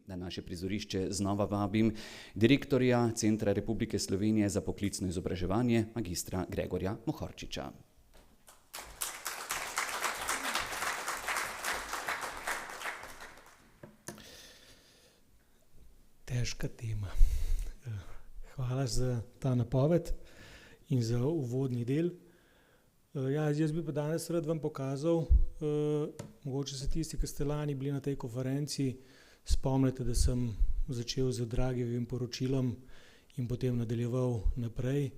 Na naše prizorišče znova vabim direktorja Centra Republike Slovenije za poklicno izobraževanje, magistra Gregorja Mohorčiča. Težka tema. Hvala za ta napoved in za uvodni del. Jaz bi pa danes rad vam pokazal, mogoče se tisti, ki ste lani bili na tej konferenci, spomnite, da sem začel z Dragijevim poročilom in potem nadaljeval naprej.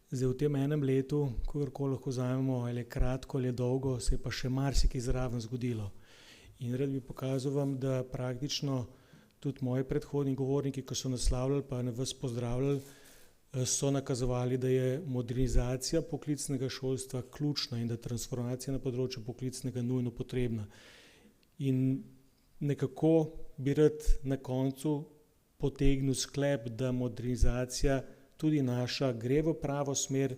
Zdaj v tem enem letu, kogarkoli lahko vzamemo, ali je kratko ali je dolgo, se je pa še marsikaj zraven zgodilo. In rad bi pokazal vam, da praktično tudi moji predhodni govorniki, ki so naslavljali pa vas pozdravljali, so nakazovali, da je modernizacija poklicnega šolstva ključna in da transformacija na področju poklicnega nujno potrebna. In nekako bi rad na koncu potegnil sklep, da modernizacija tudi naša gre v pravo smer,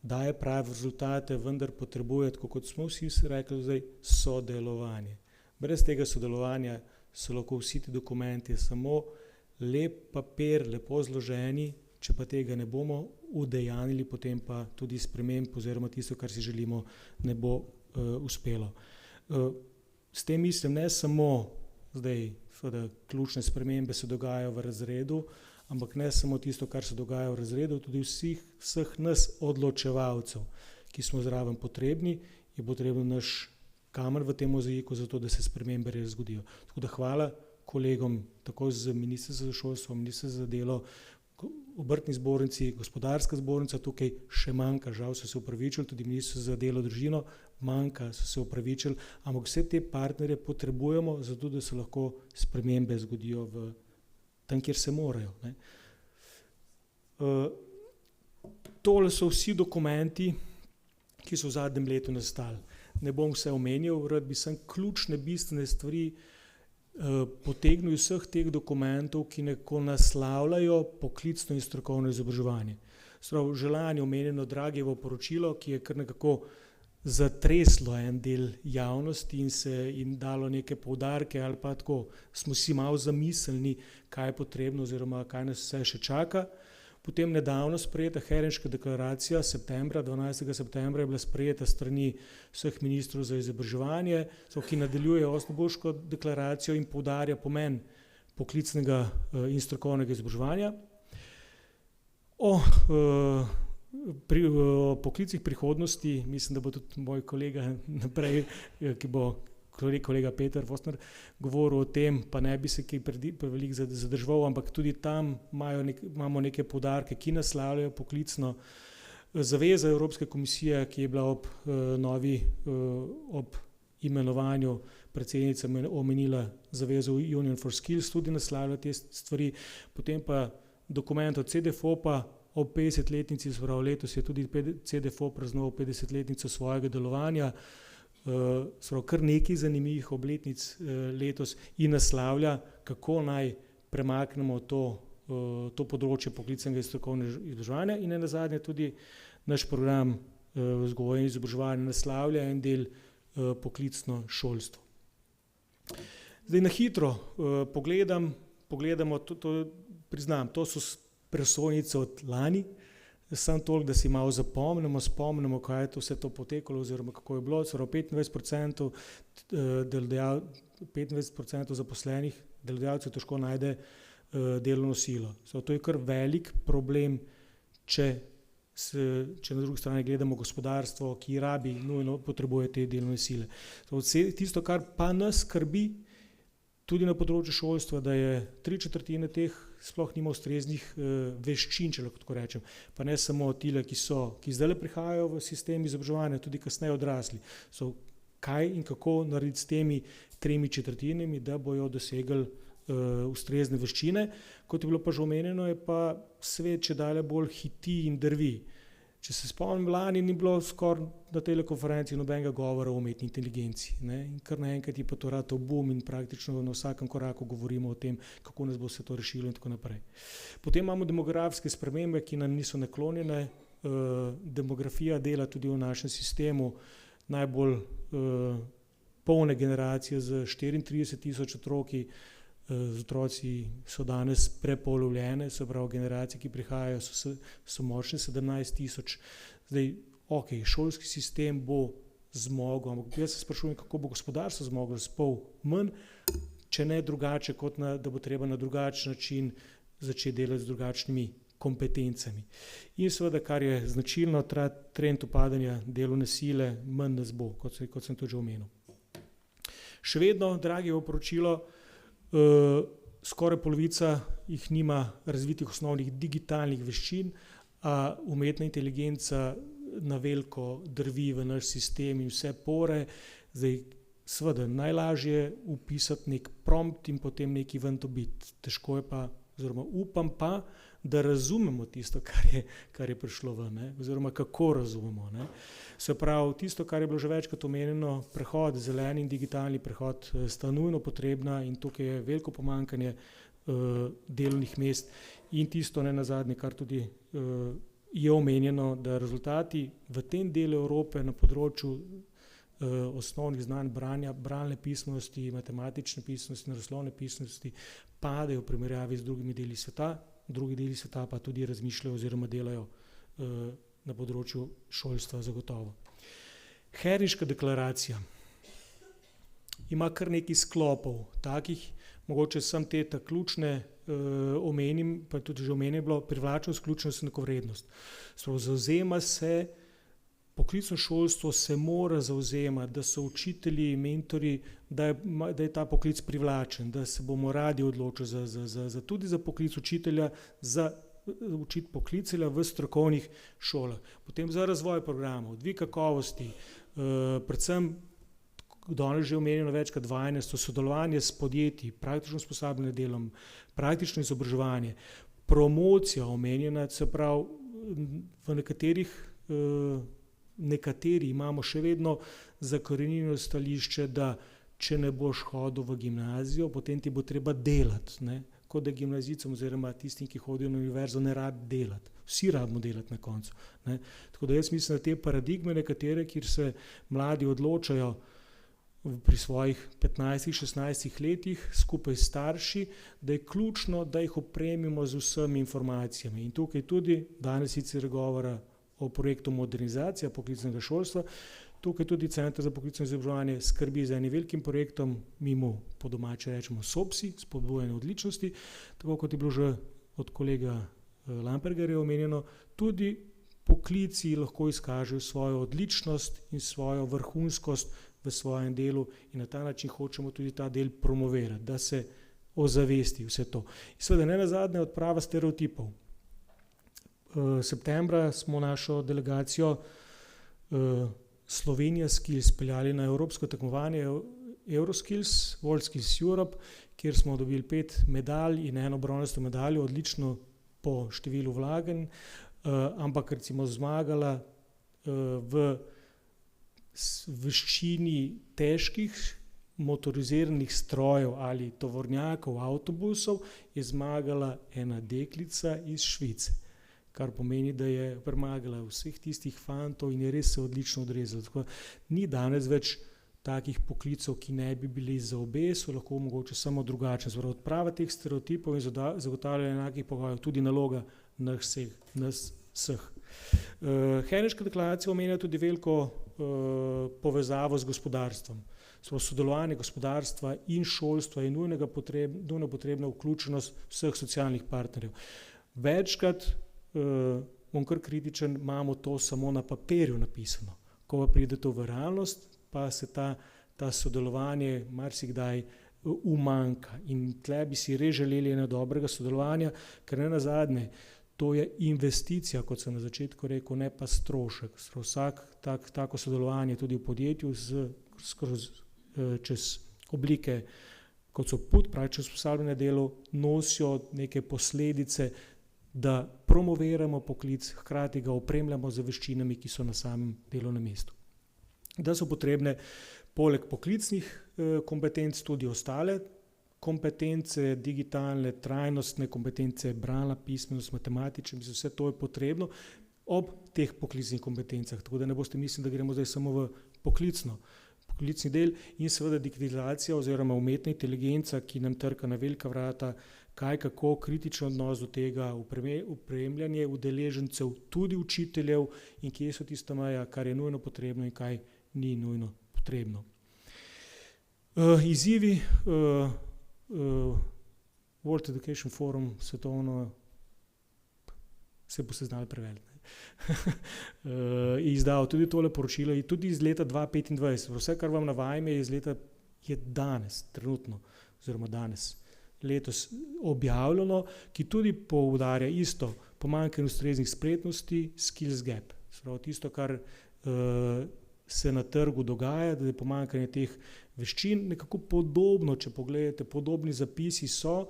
daje prave rezultate, vendar potrebuje, tako kot smo vsi rekli zdaj, sodelovanje. Brez tega sodelovanja so lahko vsi ti dokumenti samo lep papir, lepo zloženi, če pa tega ne bomo udejanili, potem pa tudi sprememb oziroma tisto, kar si želimo, ne bo uspelo. S tem mislim ne samo zdaj, da ključne spremembe se dogajajo v razredu, ampak ne samo tisto, kar se dogaja v razredu, tudi vseh nas odločevalcev, ki smo zraven potrebni, je potrebno naš kamen v tem mozaiku, zato da se spremembe res zgodijo. Tako da hvala kolegom, tako z Ministrstva za šolstvo, Ministrstva za delo, Obrtni zbornici, Gospodarska zbornica, tukaj še manjka, žal so se opravičili, tudi Ministrstvo za delo, družino, manjka, so se opravičili, ampak vse te partnerje potrebujemo, zato da se lahko spremembe zgodijo tam, kjer se morajo. Tole so vsi dokumenti, ki so v zadnjem letu nastali. Ne bom vse omenjal, rad bi sem ključne, bistvene stvari potegnil iz vseh teh dokumentov, ki nekako naslavljajo poklicno in strokovno izobraževanje. Že lani omenjeno Dragijevo poročilo, ki je kar nekako zatreslo en del javnosti in dalo neke poudarke ali pa tako, smo si malo zamislili, kaj je potrebno oziroma kaj nas vse še čaka. Potem nedavno sprejeta Helsinška deklaracija, 12. septembra je bila sprejeta strani vseh ministrov za izobraževanje, ki nadaljuje Osnabrško deklaracijo in poudarja pomen poklicnega in strokovnega izobraževanja. O poklicih prihodnosti, mislim, da bo tudi moj kolega naprej, ki bo kolega Peter Vostner govoril o tem, pa ne bi se kaj preveliko zadrževal, ampak tudi tam imamo neke poudarke, ki naslavljajo poklicno. Zaveza Evropske komisije, ki je bila ob imenovanju predsednice omenila zavezo Union for Skills, tudi naslavlja te stvari. Potem pa dokument od CDFOP-a ob 50-letnici, letos je tudi CDFOP praznoval 50-letnico svojega delovanja, kar nekaj zanimivih obletnic letos in naslavlja, kako naj premaknemo to področje poklicnega in strokovnega izobraževanja in nazadnje tudi naš program vzgoje in izobraževanja naslavlja en del poklicno šolstvo. Zdaj na hitro pogledamo, priznam, to so presojnice od lani, samo toliko, da si malo spomnimo, kaj je vse to potekalo oziroma kako je bilo. 25% zaposlenih delodajalcev težko najde delovno silo. To je kar velik problem, če na drugi strani gledamo gospodarstvo, ki rabi, nujno potrebuje te delovne sile. Tisto, kar pa nas skrbi, tudi na področju šolstva, da je 3/4 teh sploh nima ustreznih veščin, če lahko tako rečem. Pa ne samo tile, ki zdaj prihajajo v sistem izobraževanja, tudi kasneje odrasli. Kaj in kako narediti s temi 3/4, da bojo dosegli ustrezne veščine. Kot je bilo pa že omenjeno, je pa svet čedalje bolj hiti in drvi. Če se spomnim, lani ni bilo skoraj na tej konferenci nobenega govora o umetni inteligenci. In kar naenkrat je pa to ratal boom in praktično na vsakem koraku govorimo o tem, kako nas bo se to rešilo in tako naprej. Potem imamo demografske spremembe, ki nam niso naklonjene. Demografija dela tudi v našem sistemu najbolj polne generacije z 34 tisoč otroki, z otroci so danes prepolovljene, se pravi generacije, ki prihajajo, so močne 17 tisoč. Zdaj, šolski sistem bo zmogel, ampak jaz se sprašujem, kako bo gospodarstvo zmoglo s pol manj, če ne drugače, kot da bo treba na drugačen način začeti delati z drugačnimi kompetencami. In seveda, kar je značilno, trend upadanja delovne sile, manj nas bo, kot sem to že omenil. Še vedno, dragi, v poročilo, skoraj polovica jih nima razvitih osnovnih digitalnih veščin, a umetna inteligenca na veliko drvi v naš sistem in vse pore. Zdaj, seveda, najlažje je vpisati nek prompt in potem nekaj ven dobiti. Težko je pa, oziroma upam pa, da razumemo tisto, kar je prišlo ven, ne? Oziroma kako razumemo. Ne? Se pravi, tisto, kar je bilo že večkrat omenjeno, prehod, zeleni in digitalni prehod sta nujno potrebna in tukaj je veliko pomanjkanje delovnih mest in tisto ne nazadnje, kar tudi je omenjeno, da rezultati v tem delu Evrope na področju osnovnih znanj branja, bralne pismenosti, matematične pismenosti, naravoslovne pismenosti padejo v primerjavi z drugimi deli sveta, drugi deli sveta pa tudi razmišljajo oziroma delajo na področju šolstva zagotovo. Helsinška deklaracija ima kar nekaj sklopov takih, mogoče sem te ključne omenim, pa tudi že omenjeno bilo, privlačnost, ključnost in enakovrednost. Zavzema se, poklicno šolstvo se mora zavzemati, da so učitelji, mentori, da je ta poklic privlačen, da se bomo radi odločili tudi za poklic učitelja, za učiti poklicatelja v strokovnih šolah. Potem za razvoj programov, dvig kakovosti, predvsem danes že omenjeno večkrat vajnost, sodelovanje s podjetji, praktično usposabljanje delom, praktično izobraževanje, promocija omenjena, se pravi v nekateri imamo še vedno zakorenjeno stališče, da če ne boš hodil v gimnazijo, potem ti bo treba delati, ne? Kot da gimnazijcem oziroma tistim, ki hodijo na univerzo, ne rad delati. Vsi rabimo delati na koncu. Ne? Tako da jaz mislim, da te paradigme nekatere, kjer se mladi odločajo pri svojih 15-16 letih skupaj s starši, da je ključno, da jih opremimo z vsemi informacijami. In tukaj tudi, danes sicer govora o projektu modernizacija poklicnega šolstva, tukaj tudi Center za poklicno izobraževanje skrbi za enim velikim projektom, mimo po domače rečemo SOPSI, spodbujanje odličnosti, tako kot je bilo že od kolega Lampergerja omenjeno, tudi poklici lahko izkažejo svojo odličnost in svojo vrhunskost v svojem delu in na ta način hočemo tudi ta del promovirati, da se ozavesti vse to. In seveda ne nazadnje odprava stereotipov. Septembra smo našo delegacijo Slovenija Skills peljali na evropsko tekmovanje Euroskills, World Skills Europe, kjer smo dobili 5 medalj in 1 bronasto medaljo, odlično po številu vlaganj, ampak recimo zmagala v veščini težkih motoriziranih strojev ali tovornjakov, avtobusov, je zmagala ena deklica iz Švice, kar pomeni, da je premagala vseh tistih fantov in je res se odlično odrezala. Tako ni danes več takih poklicov, ki ne bi bili za obe, so lahko mogoče samo drugačne. Zdaj, odprava teh stereotipov in zagotavljanje enakih pogojev, tudi naloga nas vseh. Helsinška deklaracija omenja tudi veliko povezavo z gospodarstvom. Sodelovanje gospodarstva in šolstva je nujno potrebna vključenost vseh socialnih partnerjev. Večkrat, bom kar kritičen, imamo to samo na papirju napisano. Ko pa pride to v realnost, pa se ta sodelovanje marsikdaj umanjka. In tle bi si res želeli eno dobrega sodelovanja, ker ne nazadnje, to je investicija, kot sem na začetku rekel, ne pa strošek. Vsak tako sodelovanje tudi v podjetju čez oblike, kot so PUT, praktično usposabljanje delo, nosijo neke posledice, da promoviramo poklic, hkrati ga opremljamo z veščinami, ki so na samem delovnem mestu. Da so potrebne poleg poklicnih kompetenc tudi ostale kompetence, digitalne, trajnostne kompetence, bralna pismenost, matematične, vse to je potrebno ob teh poklicnih kompetencah. Tako da ne boste mislili, da gremo zdaj samo v poklicno. poklicni del in seveda digitalizacija oziroma umetna inteligenca, ki nam trka na velika vrata, kako kritičen odnos do tega, opremljanje udeležencev, tudi učiteljev in kje so tista meja, kar je nujno potrebno in kaj ni nujno potrebno. Izzivi World Education Forum svetovno se bo se znali preveliti. Je izdal tudi tole poročilo in tudi iz leta 2025. Vse, kar vam navajam, je danes, trenutno, oziroma danes, letos objavljeno, ki tudi poudarja isto, pomanjkanje ustreznih spretnosti, skills gap. Spravo tisto, kar se na trgu dogaja, da je pomanjkanje teh veščin, nekako podobno, če pogledate, podobni zapisi so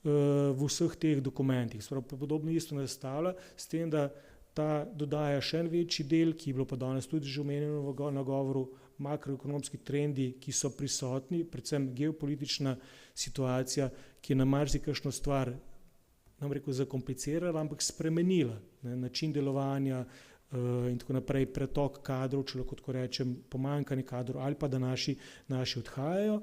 v vseh teh dokumentih. Spravo podobno isto nastavlja, s tem, da ta dodaja še en večji del, ki je bilo pa danes tudi že omenjeno v nagovoru, makroekonomski trendi, ki so prisotni, predvsem geopolitična situacija, ki je na marsikakšno stvar, nam rekel, zakomplicirala, ampak spremenila, način delovanja in tako naprej, pretok kadrov, če lahko tako rečem, pomanjkanje kadrov ali pa da naši odhajajo,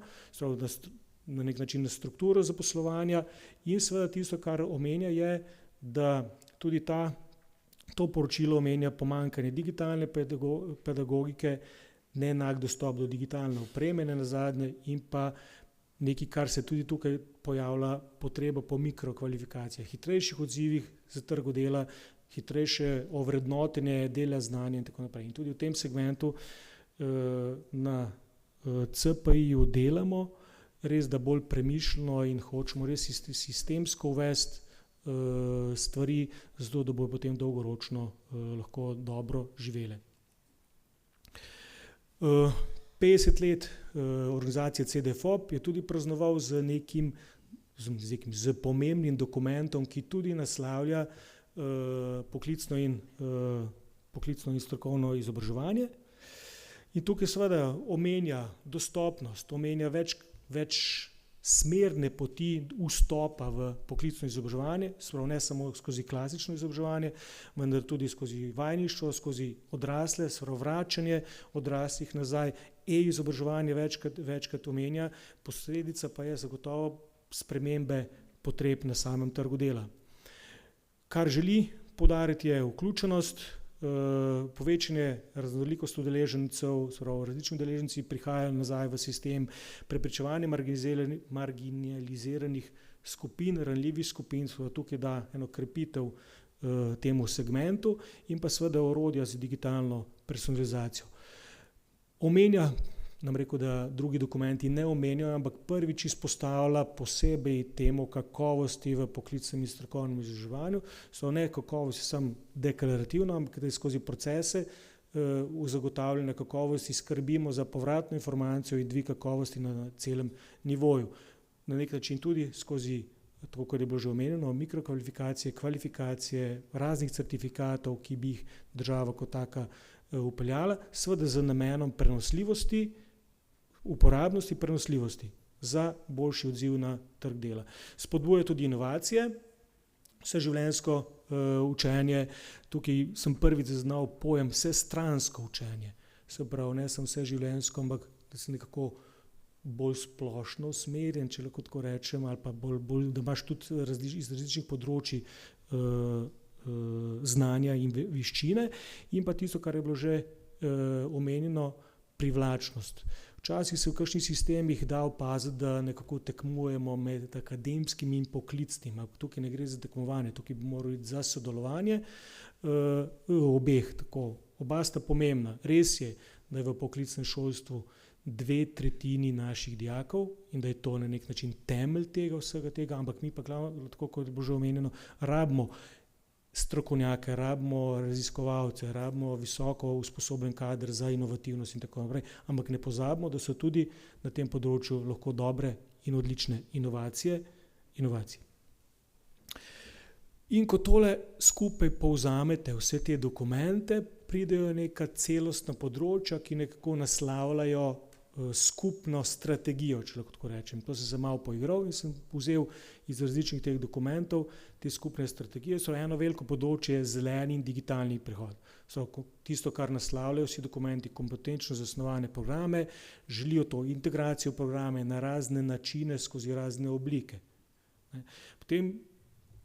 na nek način na strukturo zaposlovanja in seveda tisto, kar omenja je, da tudi to poročilo omenja pomanjkanje digitalne pedagogike, neenak dostop do digitalne opreme nazadnje in pa nekaj, kar se tudi tukaj pojavlja, potreba po mikrokvalifikacijah, hitrejših odzivih za trgu dela, hitrejše ovrednotenje dela, znanja in tako naprej. In tudi v tem segmentu na CPI-ju delamo, res da bolj premišljeno in hočemo res sistemsko uvesti stvari, zato da bo potem dolgoročno lahko dobro živele. 50 let organizacije CDFOP je tudi praznoval z pomembnim dokumentom, ki tudi naslavlja poklicno in strokovno izobraževanje. In tukaj seveda omenja dostopnost, omenja več smerne poti vstopa v poklicno izobraževanje, ne samo skozi klasično izobraževanje, vendar tudi skozi vajeništvo, skozi odrasle, vračanje odraslih nazaj, izobraževanje večkrat omenja, posledica pa je zagotovo spremembe potreb na samem trgu dela. Kar želi poudariti je vključenost, povečanje raznolikosti udeležencev, različni udeleženci prihajajo nazaj v sistem, preprečevanje marginaliziranih skupin, ranljivih skupin, tukaj da eno krepitev temu segmentu in pa seveda orodja za digitalno personalizacijo. Omenja, nam rekel, da drugi dokumenti ne omenjajo, ampak prvič izpostavlja posebej temo kakovosti v poklicnem in strokovnem izobraževanju. Ne kakovosti samo deklarativno, ampak da skozi procese v zagotavljanju kakovosti skrbimo za povratno informacijo in dvig kakovosti na celem nivoju. Na nek način tudi skozi, tako kot je bilo že omenjeno, mikrokvalifikacije, kvalifikacije, raznih certifikatov, ki bi jih država kot taka upeljala, seveda z namenom prenosljivosti, uporabnosti, prenosljivosti za boljši odziv na trg dela. Spodbuja tudi inovacije, vseživljenjsko učenje. Tukaj sem prvič zaznal pojem vsestransko učenje. Se pravi, ne samo vseživljenjsko, ampak da se nekako bolj splošno usmerjen, če lahko tako rečem, ali pa bolj, da imaš tudi iz različnih področij znanja in veščine in pa tisto, kar je bilo že omenjeno, privlačnost. Včasih se v kakšnih sistemih da opaziti, da nekako tekmujemo med akademskim in poklicnim, ampak tukaj ne gre za tekmovanje, tukaj bi moralo iti za sodelovanje obeh. Oba sta pomembna. Res je, da je v poklicnem šolstvu 2/3 naših dijakov in da je to na nek način temelj vsega tega, ampak mi pa glavno, tako kot je bilo že omenjeno, rabimo strokovnjake, rabimo raziskovalce, rabimo visoko usposobljen kader za inovativnost in tako naprej, ampak ne pozabimo, da so tudi na tem področju lahko dobre in odlične inovacije. In ko tole skupaj povzamete vse te dokumente, pridejo neka celostna področja, ki nekako naslavljajo skupno strategijo, če lahko tako rečem. To sem se malo poigral in sem vzel iz različnih teh dokumentov te skupne strategije. So eno veliko področje je zeleni in digitalni prehod. So tisto, kar naslavljajo vsi dokumenti, kompetenčno zasnovane programe, želijo to integracijo programe na razne načine skozi razne oblike. Potem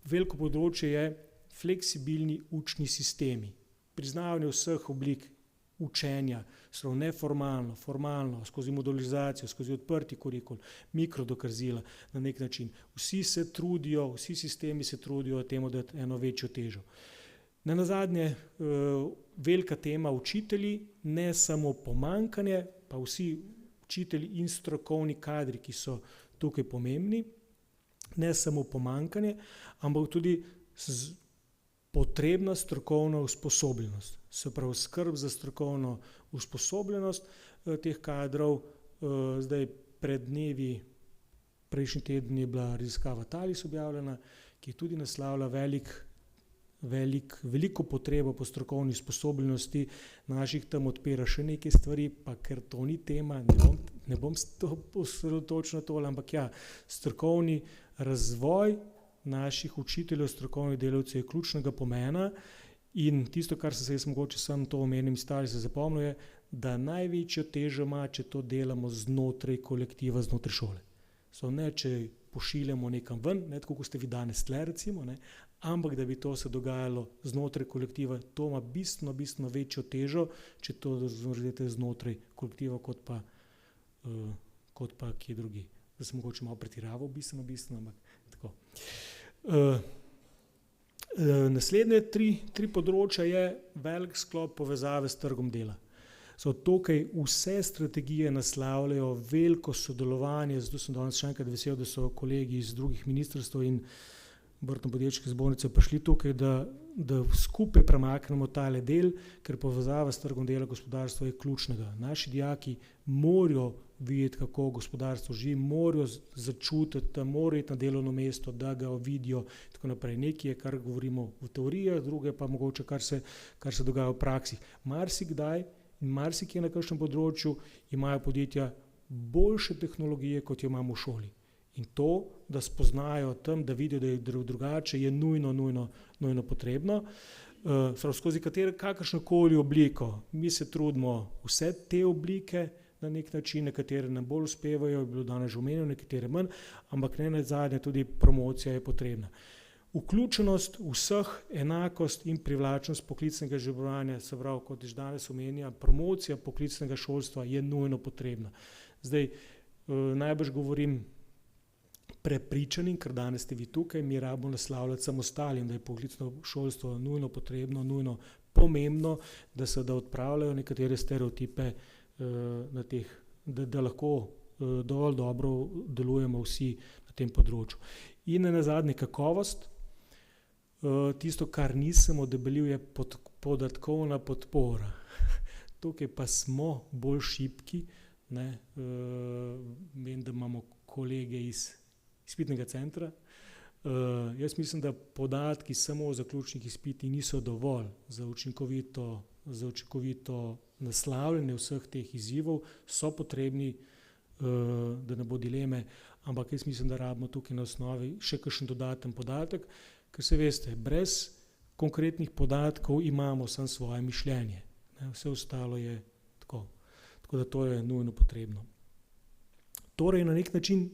veliko področje je fleksibilni učni sistemi, priznavanje vseh oblik učenja, neformalno, formalno, skozi modulizacijo, skozi odprti kurikul, mikrodokazila na nek način. Vsi sistemi se trudijo temu dati eno večjo težo. Nenazadnje velika tema učitelji, ne samo pomanjkanje, pa vsi učitelji in strokovni kadri, ki so tukaj pomembni, ne samo pomanjkanje, ampak tudi potrebna strokovna usposobljenost. Se pravi, skrb za strokovno usposobljenost teh kadrov. Zdaj pred dnevi, prejšnji teden je bila raziskava Talis objavljena, ki tudi naslavlja veliko potrebo po strokovni usposobljenosti naših, tam odpira še neke stvari, pa ker to ni tema, ne bom osredotočil na to, ampak ja, strokovni razvoj naših učiteljev, strokovnih delavcev je ključnega pomena in tisto, kar se jaz mogoče sam to omenim, stari se zapomnil, je, da največjo težo ima, če to delamo znotraj kolektiva, znotraj šole. Ne, če pošiljamo nekam ven, ne tako, kot ste vi danes tle recimo, ne, ampak da bi to se dogajalo znotraj kolektiva, to ima bistveno večjo težo, če to naredite znotraj kolektiva, kot pa kje drugi. Da sem mogoče malo pretiraval, bistveno, ampak tako. Naslednje tri področja je velik sklop povezave s trgom dela. Tukaj vse strategije naslavljajo veliko sodelovanje, zato sem danes še enkrat vesel, da so kolegi iz drugih ministrstev in Obrtno-podjetniške zbornice prišli tukaj, da skupaj premaknemo tale del, ker povezava s trgom dela gospodarstva je ključnega. Naši dijaki morajo videti, kako gospodarstvo živi, morajo začutiti, morajo iti na delovno mesto, da ga vidijo in tako naprej. Nekaj je, kar govorimo v teorijah, druge pa mogoče, kar se dogaja v praksi. Marsikdaj in marsikje na kakšnem področju imajo podjetja boljše tehnologije, kot jo imamo v šoli. In to, da spoznajo tam, da vidijo, da je drugače, je nujno potrebno. Skozi kakršnokoli obliko. Mi se trudimo vse te oblike na nek način, nekatere nam bolj uspevajo, je bilo danes že omenjeno, nekatere manj, ampak ne nazadnje tudi promocija je potrebna. Vključenost vseh, enakost in privlačnost poklicnega izobraževanja, se pravi, kot je danes omenja, promocija poklicnega šolstva je nujno potrebna. Zdaj, najbrž govorim prepričanim, ker danes ste vi tukaj, mi rabimo naslavljati samostalim, da je poklicno šolstvo nujno potrebno, nujno pomembno, da se odpravljajo nekatere stereotipe na teh, da lahko dovolj dobro delujemo vsi na tem področju. In nenazadnje kakovost. Tisto, kar nisem odebelil, je podatkovna podpora. Tukaj pa smo bolj šibki. Vem, da imamo kolege iz izpitnega centra. Jaz mislim, da podatki samo o zaključnih izpitih niso dovolj za učinkovito naslavljanje vseh teh izzivov. So potrebni, da ne bo dileme, ampak jaz mislim, da rabimo tukaj na osnovi še kakšen dodaten podatek, ker se veste, brez konkretnih podatkov imamo samo svoje mišljenje. Vse ostalo je tako. Tako da to je nujno potrebno. Torej, na nek način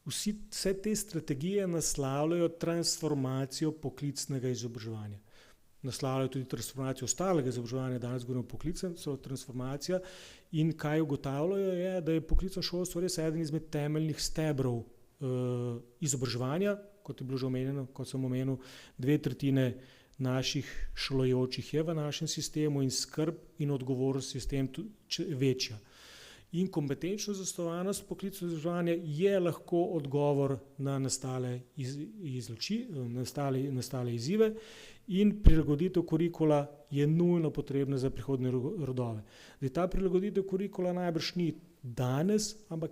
vse te strategije naslavljajo transformacijo poklicnega izobraževanja. Naslavljajo tudi transformacijo ostalega izobraževanja, danes govorimo o poklicnem, so transformacija in kaj ugotavljajo je, da je poklicno šolstvo res eden izmed temeljnih stebrov izobraževanja, kot je bilo že omenjeno, kot sem omenil, 2/3 naših šolajočih je v našem sistemu in skrb in odgovornost sistem večja. In kompetenčno zasnovanost poklicno izobraževanje je lahko odgovor na nastale izzive in prilagoditev kurikula je nujno potrebna za prihodnje rodove. Ta prilagoditev kurikula najbrž ni danes, ampak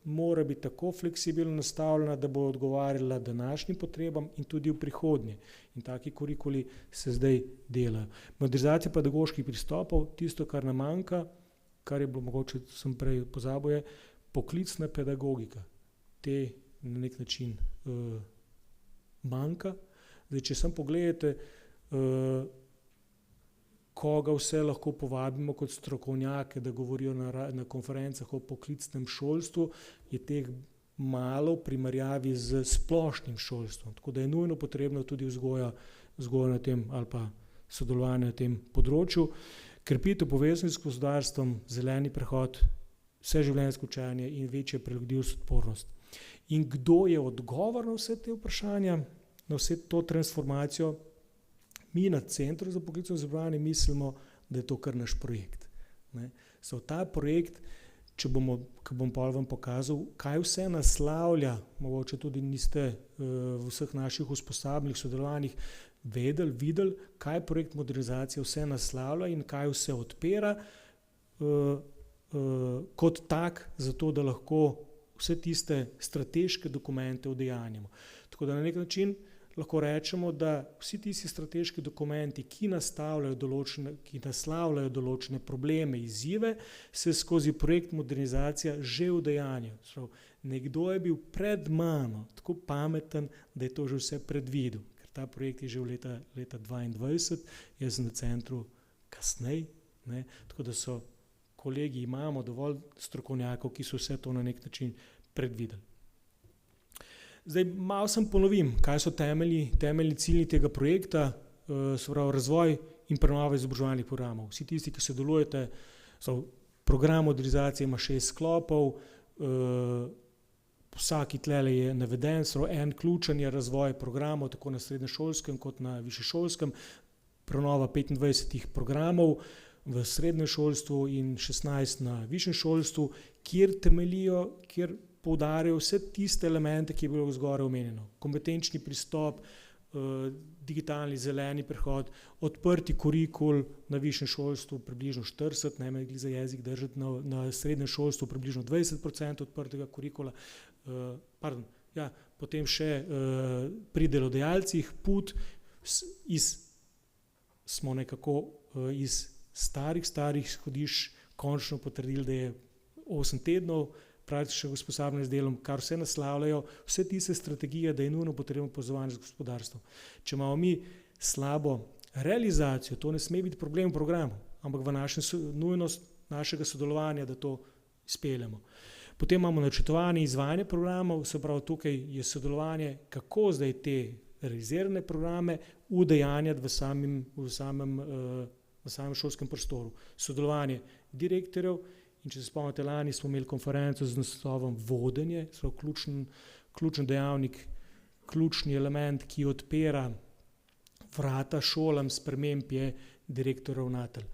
mora biti tako fleksibilno nastavljena, da bo odgovarjala današnjim potrebam in tudi v prihodnje. In taki kurikuli se zdaj delajo. Modernizacija pedagoških pristopov, tisto, kar nam manjka, kar je bilo mogoče, sem prej pozabil, je poklicna pedagogika. Te na nek način manjka. Zdaj, če sem pogledate, koga vse lahko povabimo kot strokovnjake, da govorijo na konferencah o poklicnem šolstvu, je teh malo v primerjavi z splošnim šolstvom. Tako da je nujno potrebno tudi vzgoja na tem ali pa sodelovanje na tem področju. Krepitev povezanosti s gospodarstvom, zeleni prehod, vseživljenjsko učenje in večja prilagodljivost, odpornost. In kdo je odgovor na vse te vprašanja, na vse to transformacijo? Mi na Centru za poklicno izobraževanje mislimo, da je to kar naš projekt. Ta projekt, ko bom pa vam pokazal, kaj vse naslavlja, mogoče tudi niste v vseh naših usposabljenih sodelovanjih videli, kaj projekt modernizacije vse naslavlja in kaj vse odpira kot tak, zato da lahko vse tiste strateške dokumente udejanjimo. Tako da na nek način lahko rečemo, da vsi tisti strateški dokumenti, ki naslavljajo določene probleme, izzive, se skozi projekt modernizacija že udejanjajo. Nekdo je bil pred mano tako pameten, da je to že vse predvidel. Ker ta projekt je že v leta 2022, jaz sem na centru kasneje, tako da so kolegi, imamo dovolj strokovnjakov, ki so vse to na nek način predvideli. Zdaj, malo sem ponovim, kaj so temeljni cilji tega projekta, se pravi razvoj in prenova izobraževalnih programov. Vsi tisti, ki sodelujete, program modernizacije ima 6 sklopov, vsaki tlele je naveden, en ključen je razvoj programov, tako na srednješolskem kot na višješolskem, prenova 25 programov v srednjem šolstvu in 16 na višjem šolstvu, kjer poudarjajo vse tiste elemente, ki je bilo zgoraj omenjeno. Kompetenčni pristop, digitalni zeleni prehod, odprti kurikul na višjem šolstvu približno 40%, najmanj za jezik držati na srednjem šolstvu približno 20% odprtega kurikula. Potem še pri delodajalcih put smo nekako iz starih izhodišč končno potrdili, da je 8 tednov praktično usposabljanje z delom, kar vse naslavljajo, vse tiste strategije, da je nujno potrebno povezovanje z gospodarstvom. Če imamo mi slabo realizacijo, to ne sme biti problem v programu, ampak v nujnost našega sodelovanja, da to izpeljemo. Potem imamo načrtovanje izvajanje programov, se pravi tukaj je sodelovanje, kako zdaj te realizirane programe udejanjati v samem šolskem prostoru. Sodelovanje direktorjev. In če se spomnite, lani smo imeli konferenco z naslovom vodenje, ključen dejavnik, ključni element, ki odpira vrata šolam sprememb, je direktor ravnatelj.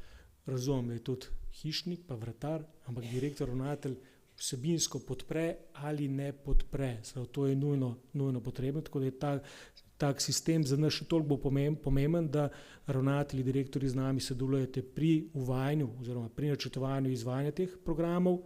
Razumem, da je tudi hišnik pa vratar, ampak direktor ravnatelj vsebinsko podpre ali ne podpre. To je nujno potrebno, tako da je tak sistem za nas še toliko pomemben, da ravnatelji, direktorji z nami sodelujete pri uvajanju oziroma pri načrtovanju izvajanja teh programov.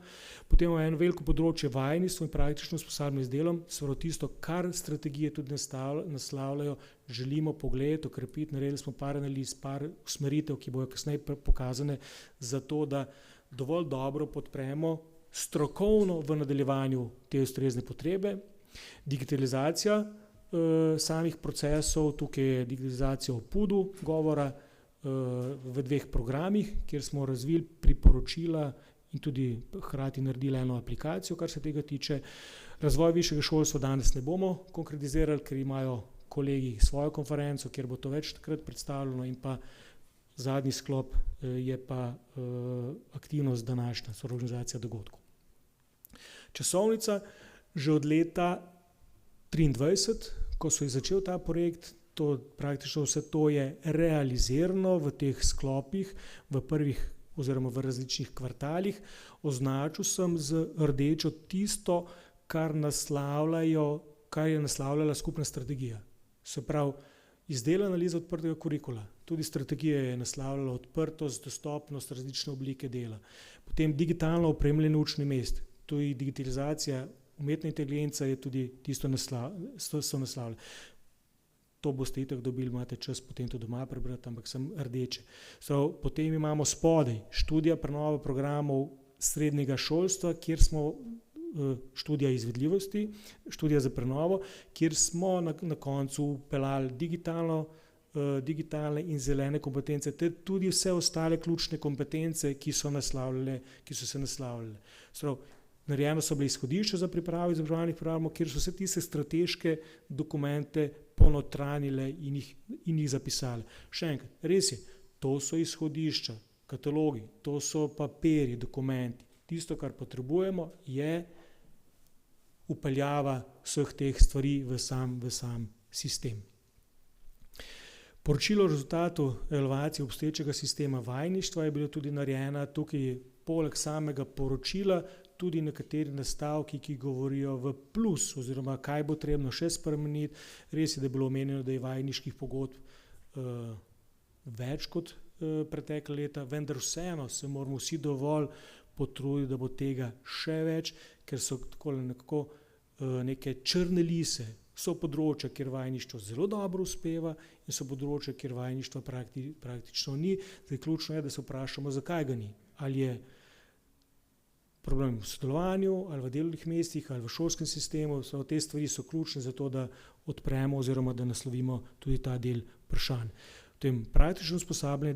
Potem imamo eno veliko področje vajeništva in praktično usposabljanje z delom, tisto, kar strategije tudi naslavljajo, želimo pogledati, okrepiti, naredili smo par analiz, par usmeritev, ki bojo kasneje pokazane, zato da dovolj dobro podpremo strokovno v nadaljevanju te ustrezne potrebe. Digitalizacija samih procesov, tukaj je digitalizacija o PUD-u govora v 2 programih, kjer smo razvili priporočila in tudi hkrati naredili eno aplikacijo, kar se tega tiče. Razvoj višjega šolstva danes ne bomo konkretizirali, ker imajo kolegi svojo konferenco, kjer bo to večkrat predstavljeno, in pa zadnji sklop je pa aktivnost današnja, organizacija dogodkov. Časovnica, že od leta 2023, ko so začel ta projekt, praktično vse to je realizirano v teh sklopih, v prvih oziroma v različnih kvartalih. Označil sem z rdečo tisto, kar je naslavljala skupna strategija. Se pravi, izdelana analiza odprtega kurikula, tudi strategija je naslavljala odprtost, dostopnost, različne oblike dela. Potem digitalno opremljene učne mest, tudi digitalizacija, umetna inteligenca je tudi tisto so naslavljali. to boste itak dobili, imate čas potem to doma prebrati, ampak sem rdeče. Potem imamo spodaj študija prenove programov srednjega šolstva, kjer smo študija izvedljivosti, študija za prenovo, kjer smo na koncu vpeljali digitalne in zelene kompetence, ter tudi vse ostale ključne kompetence, ki so se naslavljale. Narejeno so bile izhodišča za pripravo izobraževalnih programov, kjer so vse tiste strateške dokumente ponotranjile in jih zapisali. Še enkrat, res je, to so izhodišča, katalogi, to so papirji, dokumenti. Tisto, kar potrebujemo, je vpeljava vseh teh stvari v sam sistem. Poročilo o rezultatu evalvacije obstoječega sistema vajeništva je bilo tudi narejena tukaj poleg samega poročila, tudi nekateri nastavki, ki govorijo v plus, oziroma kaj bo trebno še spremeniti. Res je, da je bilo omenjeno, da je vajeniških pogodb več kot pretekla leta, vendar vseeno se moramo vsi dovolj potruditi, da bo tega še več, ker so nekako neke črne lise. So področja, kjer vajeništvo zelo dobro uspeva, in so področja, kjer vajeništva praktično ni. Zdaj, ključno je, da se vprašamo, zakaj ga ni. Ali je problem v sodelovanju, ali v delovnih mestih, ali v šolskem sistemu. Te stvari so ključne za to, da odpremo oziroma da naslovimo tudi ta del vprašanj. Potem praktično usposabljanje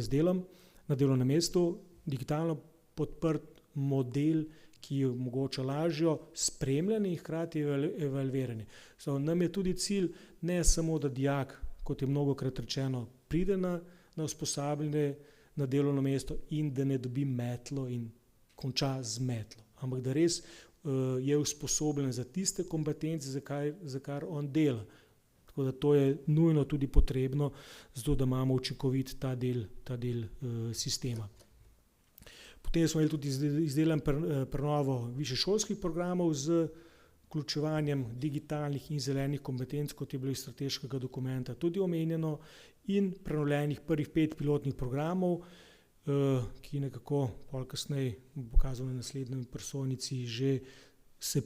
z delom na delovnem mestu, digitalno podprt model, ki omogoča lažjo spremljanje in hkrati evalviranje. Nam je tudi cilj ne samo, da dijak, kot je mnogokrat rečeno, pride na usposabljanje na delovno mesto in da ne dobi metlo in konča z metlo, ampak da res je usposobljen za tiste kompetence, za kar on dela. Tako da to je nujno tudi potrebno, zato da imamo učinkovit ta del sistema. Potem smo imeli tudi izdelan prenovo višješolskih programov z vključevanjem digitalnih in zelenih kompetenc, kot je bilo iz strateškega dokumenta tudi omenjeno, in prenovljenih prvih 5 pilotnih programov, ki nekako pol kasneje bo pokazal na naslednji prosojnici, že se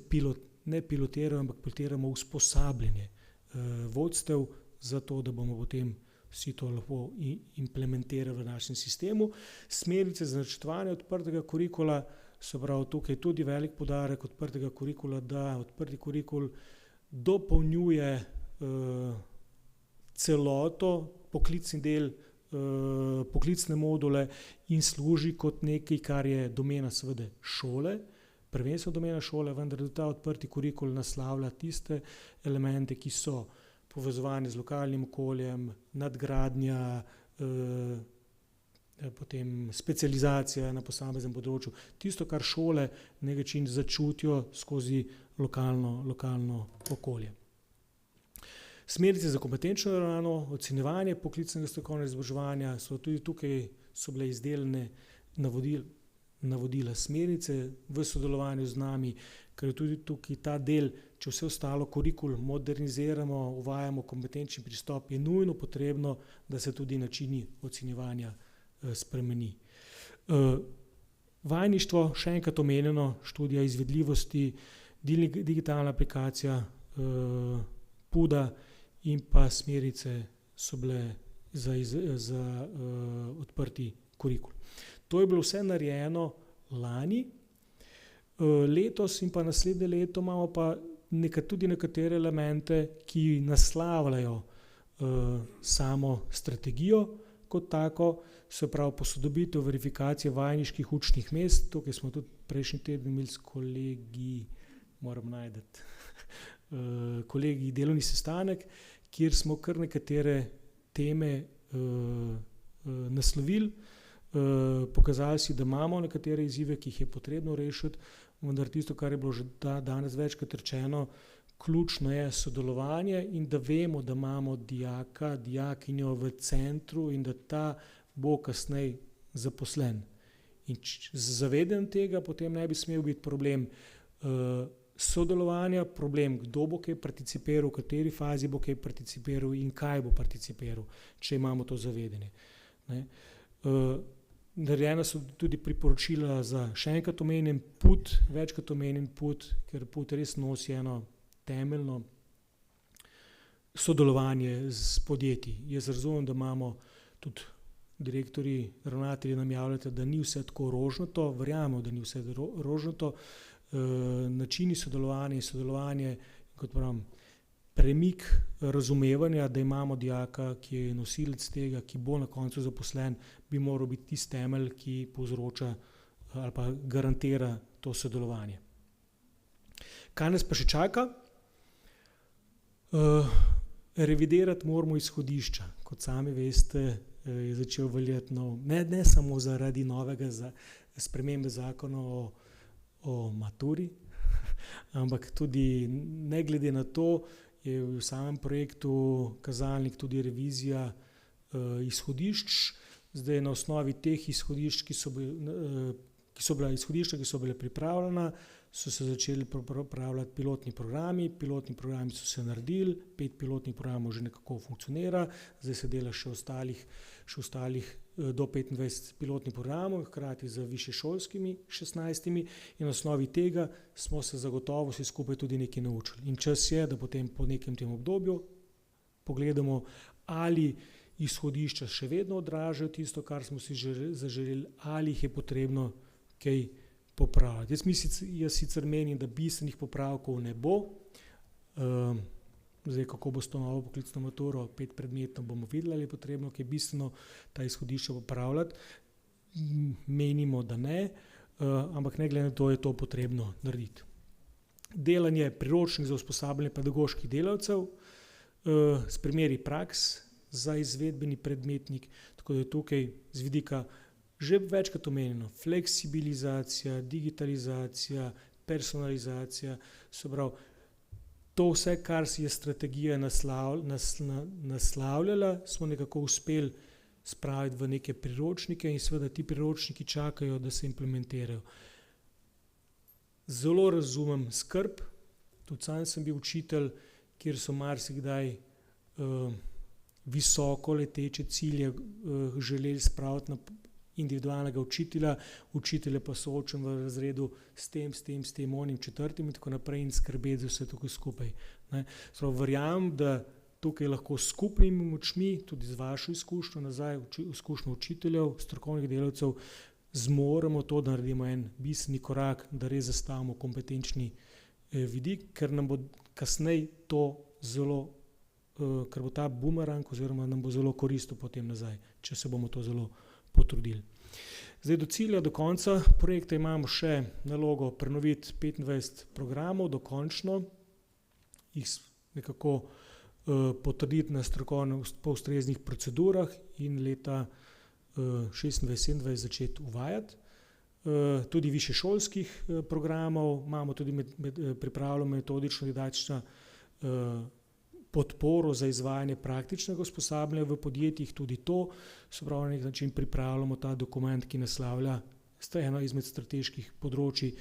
ne pilotirajo, ampak pilotiramo usposabljanje vodstev za to, da bomo potem vsi to lahko implementirali v našem sistemu. Smernice za načrtovanje odprtega kurikula, se pravi tukaj tudi velik poudarek odprtega kurikula, da odprti kurikul dopolnjuje celoto, poklicni del, poklicne module in služi kot nekaj, kar je domena seveda šole, prvenstveno domena šole, vendar da ta odprti kurikul naslavlja tiste elemente, ki so povezovanje z lokalnim okoljem, nadgradnja, potem specializacija na posameznem področju, tisto, kar šole na nek način začutijo skozi lokalno okolje. Smernice za kompetenčno naravnano ocenjevanje poklicnega strokovnega izobraževanja so tudi tukaj bile izdelane navodila smernice v sodelovanju z nami, ker je tudi tukaj ta del, če vse ostalo kurikul moderniziramo, uvajamo kompetenčni pristop, je nujno potrebno, da se tudi načini ocenjevanja spremeni. Vajeništvo, še enkrat omenjeno, študija izvedljivosti, digitalna aplikacija PUDA in pa smernice so bile za odprti kurikul. To je bilo vse narejeno lani. Letos in pa naslednje leto imamo pa tudi nekatere elemente, ki naslavljajo samo strategijo kot tako, se pravi posodobitev verifikacije vajeniških učnih mest. Tukaj smo tudi prejšnji teden imeli s kolegi delovni sestanek, kjer smo kar nekatere teme naslovili, pokazali si, da imamo nekatere izzive, ki jih je potrebno rešiti, vendar tisto, kar je bilo že danes večkrat rečeno, ključno je sodelovanje in da vemo, da imamo dijakinjo v centru in da ta bo kasneje zaposlen. In z zavedanjem tega potem ne bi smel biti problem sodelovanja, problem, kdo bo kaj participiral, v kateri fazi bo kaj participiral in kaj bo participiral, če imamo to zavedanje. Narejena so tudi priporočila za še enkrat omenjen PUD, večkrat omenjen PUD, ker PUD res nosi eno temeljno sodelovanje s podjetji. Jaz razumem, da imamo tudi direktorji, ravnatelji nam javljate, da ni vse tako rožnato, verjamemo, da ni vse rožnato. Načini sodelovanje, kot pravim, premik razumevanja, da imamo dijaka, ki je nosilec tega, ki bo na koncu zaposlen, bi moral biti tisti temelj, ki povzroča ali pa garantira to sodelovanje. Kaj nas pa še čaka? Revidirati moramo izhodišča. Kot sami veste, je začel veljati ne samo zaradi novega spremembe zakona o maturi, ampak tudi ne glede na to, je v samem projektu kazalnik tudi revizija izhodišč. Zdaj na osnovi teh izhodišč, ki so bile pripravljena, so se začeli pripravljati pilotni programi. Pilotni programi so se naredili, 5 pilotnih programov že nekako funkcionira, zdaj se dela še ostalih do 25 pilotnih programov, hkrati z višješolskimi 16 in na osnovi tega smo se zagotovo vsi skupaj tudi nekaj naučili. In čas je, da potem po nekem tem obdobju pogledamo, ali izhodišča še vedno odražajo tisto, kar smo si zaželeli, ali jih je potrebno kaj popraviti. Jaz sicer menim, da bistvenih popravkov ne bo. Zdaj, kako bo s to novo poklicno maturo, 5 predmetov, bomo videli, ali je potrebno kaj bistveno ta izhodišča popravljati. Menimo, da ne, ampak ne glede na to je to potrebno narediti. Delanje priročnik za usposabljanje pedagoških delavcev s primeri praks za izvedbeni predmetnik, tako da je tukaj z vidika že večkrat omenjeno, fleksibilizacija, digitalizacija, personalizacija, se pravi, to vse, kar si je strategija naslavljala, smo nekako uspeli spraviti v neke priročnike in seveda ti priročniki čakajo, da se implementirajo. Zelo razumem skrb, tudi sam sem bil učitelj, kjer so marsikdaj visoko leteče cilje želeli spraviti na individualnega učitelja pa soočen v razredu s tem, onim četrtim in tako naprej in skrbeti za vse tukaj skupaj. Verjamem, da tukaj lahko s skupnimi močmi, tudi z vašo izkušnjo nazaj, izkušnjo učiteljev, strokovnih delavcev, zmoremo to, da naredimo en bistveni korak, da res zastavimo kompetenčni vidik, ker nam bo kasneje to zelo, ker bo ta bumerang oziroma nam bo zelo koristil potem nazaj, če se bomo to zelo potrudili. Zdaj do cilja, do konca projekta imamo še nalogo prenoviti 25 programov, dokončno jih nekako potrditi na strokovno po ustreznih procedurah in leta 26-27 začeti uvajati. Tudi višješolskih programov imamo tudi pripravljeno metodično didaktično podporo za izvajanje praktičnega usposabljanja v podjetjih, tudi to, se pravi, na nek način pripravljamo ta dokument, ki naslavlja eno izmed strateških področij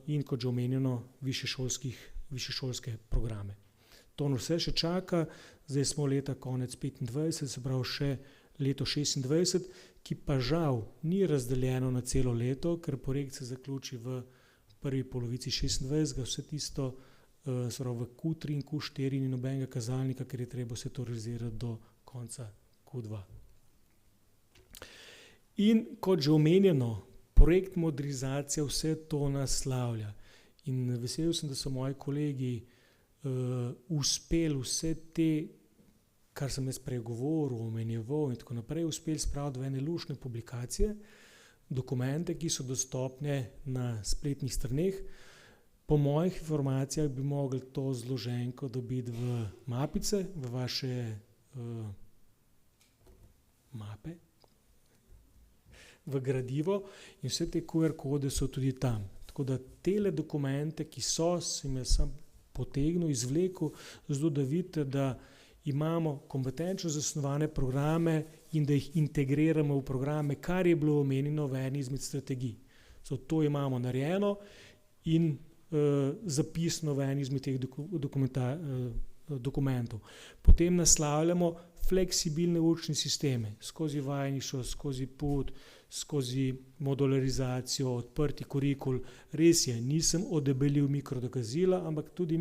in kot že omenjeno višješolske programe. To nas vse še čaka, zdaj smo leta konec 25, se pravi še leto 26, ki pa žal ni razdeljeno na celo leto, ker projekt se zaključi v prvi polovici 26, vse tisto v Q3 in Q4 ni nobenega kazalnika, ker je treba se to realizirati do konca Q2. In kot že omenjeno, projekt modernizacija vse to naslavlja. In vesel sem, da so moji kolegi uspeli vse te, kar sem jaz prej govoril, omenjeval in tako naprej, uspeli spraviti v ene luštne publikacije, dokumente, ki so dostopne na spletnih straneh. Po mojih informacijah bi mogli to zloženko dobiti v mapice, v vaše mape, v gradivo in vse te QR kode so tudi tam. Tako da tele dokumente, ki so, sem jaz sam potegnil, izvlekel, zato da vidite, da imamo kompetenčno zasnovane programe in da jih integriramo v programe, kar je bilo omenjeno v eni izmed strategij. To imamo narejeno in zapisano v eni izmed teh dokumentov. Potem naslavljamo fleksibilne učne sisteme skozi vajeništvo, skozi PUT, skozi modularizacijo, odprti kurikul. Res je, nisem odebelil mikrodokazila, ampak tudi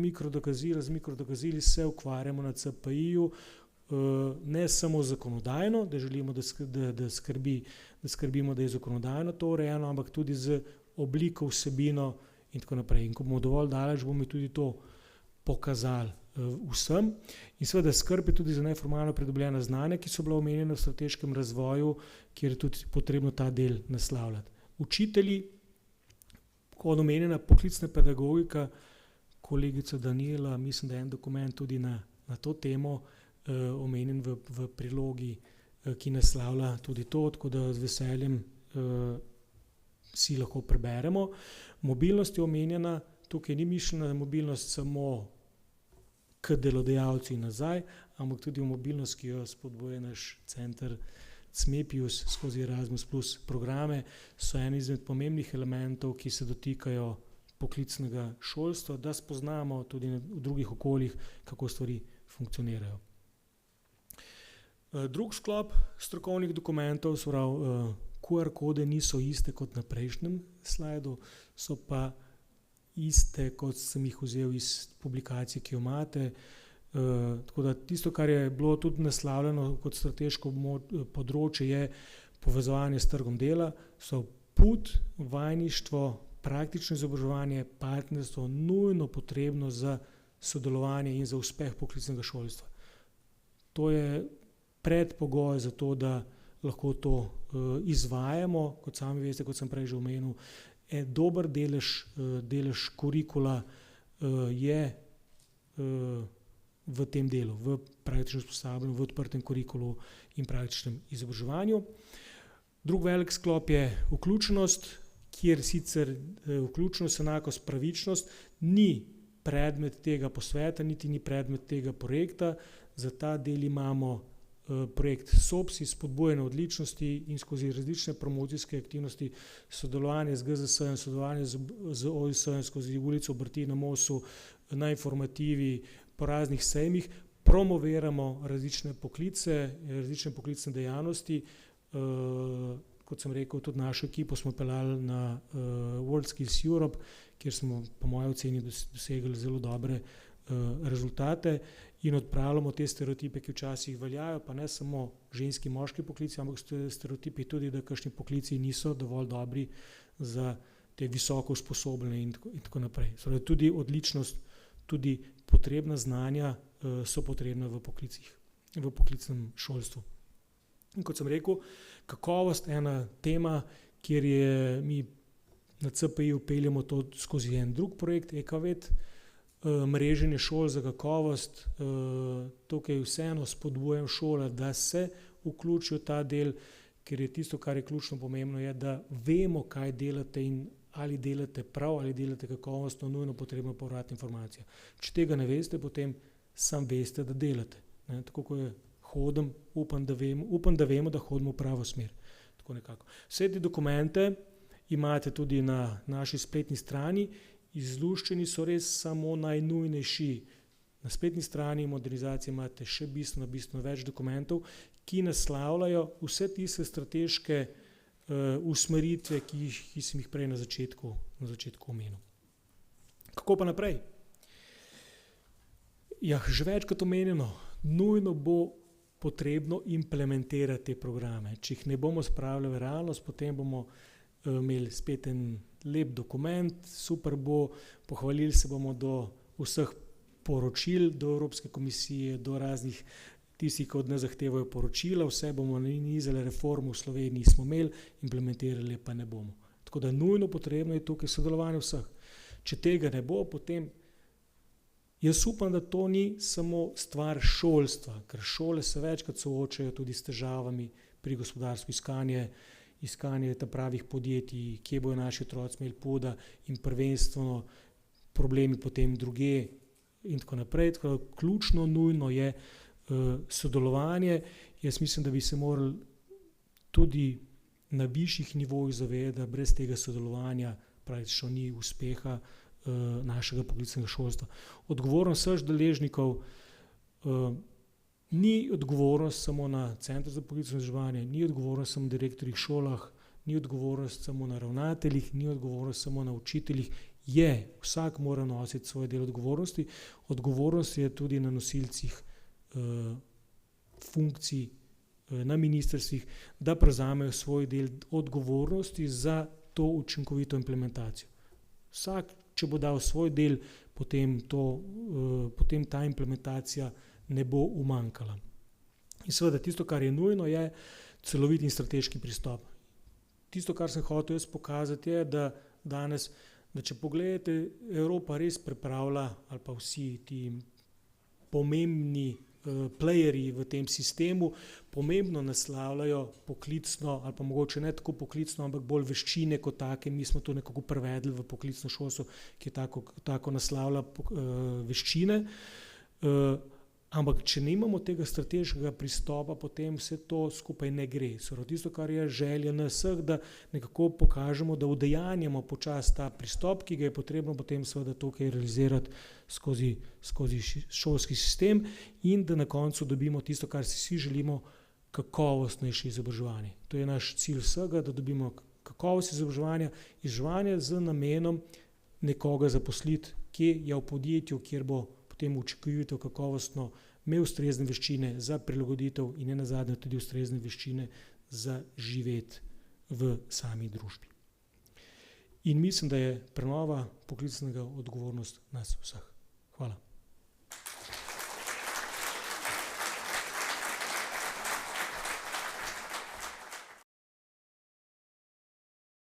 z mikrodokazili se ukvarjamo na CPI-ju, ne samo zakonodajno, da želimo, da skrbimo, da je zakonodajno to urejeno, ampak tudi z obliko, vsebino in tako naprej. In ko bomo dovolj daleč, bomo tudi to pokazali vsem. In seveda skrb je tudi za neformalno pridobljena znanja, ki so bila omenjena v strateškem razvoju, kjer je tudi potrebno ta del naslavljati. Učitelji, kot omenjena poklicna pedagogika, kolegica Daniela, mislim, da je en dokument tudi na to temo omenjen v prilogi, ki naslavlja tudi to, tako da z veseljem si lahko preberemo. Mobilnost je omenjena, tukaj ni mišljena mobilnost samo k delodajalcu in nazaj, ampak tudi mobilnost, ki jo spodbuja naš center CMEPIUS skozi Erasmus Plus programe, so en izmed pomembnih elementov, ki se dotikajo poklicnega šolstva, da spoznamo tudi v drugih okoljih, kako stvari funkcionirajo. Drug sklop strokovnih dokumentov, se pravi, QR kode niso iste kot na prejšnjem slajdu, so pa iste, kot sem jih vzel iz publikacije, ki jo imate. Tako da tisto, kar je bilo tudi naslavljeno kot strateško področje, je povezovanje s trgom dela, so PUT, vajeništvo, praktično izobraževanje, partnerstvo nujno potrebno za sodelovanje in za uspeh poklicnega šolstva. To je predpogoj za to, da lahko to izvajamo, kot sami veste, kot sem prej že omenil, dober delež kurikula je v tem delu, v praktičnem usposabljanju, v odprtem kurikulu in praktičnem izobraževanju. Drug velik sklop je vključenost, kjer sicer vključenost enakost pravičnost ni predmet tega posveta, niti ni predmet tega projekta. Za ta del imamo projekt SOPSI, spodbujanje odličnosti in skozi različne promocijske aktivnosti, sodelovanje z GZS-jem, sodelovanje z OIS-jem, skozi ulico Obrti na Mosu, na informativi, po raznih sejmih, promoviramo različne poklicne dejavnosti. Kot sem rekel, tudi našo ekipo smo peljali na World Skills Europe, kjer smo po moji oceni dosegli zelo dobre rezultate in odpravljamo te stereotipe, ki včasih veljajo, pa ne samo ženski, moški poklici, ampak stereotipi tudi, da kakšni poklici niso dovolj dobri za te visoko usposobljene in tako naprej. Torej, tudi odličnost, tudi potrebna znanja so potrebna v poklicih, v poklicnem šolstvu. In kot sem rekel, kakovost ena tema, kjer mi na CPI upeljamo to skozi en drug projekt, EKVET, mreženje šol za kakovost. Tukaj vseeno spodbujam šole, da se vključijo ta del, ker je tisto, kar je ključno pomembno, je, da vemo, kaj delate in ali delate prav, ali delate kakovostno, nujno potrebno povratna informacija. Če tega ne veste, potem sam veste, da delate. Ne? Tako ko je hodim, upam, da vemo, da hodimo v pravo smer. Tako nekako. Vse te dokumente imate tudi na naši spletni strani, izluščeni so res samo najnujnejši. Na spletni strani modernizacije imate še bistveno več dokumentov, ki naslavljajo vse tiste strateške usmeritve, ki sem jih prej na začetku omenil. Kako pa naprej? Ja, že večkrat omenjeno, nujno bo potrebno implementirati te programe. Če jih ne bomo spravili v realnost, potem bomo imeli spet en lep dokument, super bo, pohvalili se bomo do vseh poročil, do Evropske komisije, do raznih tistih, ki od nas zahtevajo poročila, vse bomo nanizali, reformo v Sloveniji smo imeli, implementirali pa ne bomo. Tako da nujno potrebno je tukaj sodelovanje vseh. Če tega ne bo, potem jaz upam, da to ni samo stvar šolstva, ker šole se večkrat soočajo tudi s težavami pri gospodarstvu, iskanje pravih podjetij, kje bojo naši otroci imeli poda in prvenstveno problemi potem druge in tako naprej. Tako da ključno, nujno je sodelovanje. Jaz mislim, da bi se morali tudi na višjih nivojih zavedati, da brez tega sodelovanja praktično ni uspeha našega poklicnega šolstva. Odgovornost vseh deležnikov, Ni odgovornost samo na Centru za poklicno izobraževanje, ni odgovornost samo na direktorjih šolah, ni odgovornost samo na ravnateljih, ni odgovornost samo na učiteljih. Vsak mora nositi svoj del odgovornosti. Odgovornost je tudi na nosilcih funkcij na ministrstvih, da prevzamejo svoj del odgovornosti za to učinkovito implementacijo. Vsak, če bo dal svoj del, potem ta implementacija ne bo umanjkala. In seveda tisto, kar je nujno, je celovit in strateški pristop. Tisto, kar sem hotel jaz pokazati, je, da danes, da če pogledate, Evropa res pripravlja, ali pa vsi ti pomembni playerji v tem sistemu pomembno naslavljajo poklicno, ali pa mogoče ne tako poklicno, ampak bolj veščine kot take. Mi smo to nekako prevedli v poklicno šolstvo, ki tako naslavlja veščine. Ampak če nimamo tega strateškega pristopa, potem vse to skupaj ne gre. Tisto, kar je želja nas vseh, da nekako pokažemo, da udejanjamo počasi ta pristop, ki ga je potrebno potem seveda tukaj realizirati skozi šolski sistem in da na koncu dobimo tisto, kar si vsi želimo, kakovostnejše izobraževanje. To je naš cilj vsega, da dobimo kakovost izobraževanja z namenom nekoga zaposliti, ki je v podjetju, kjer bo potem učinkovito, kakovostno, imel ustrezne veščine za prilagoditev in nenazadnje tudi ustrezne veščine za živeti v sami družbi. In mislim, da je prenova poklicnega odgovornost nas vseh. Hvala.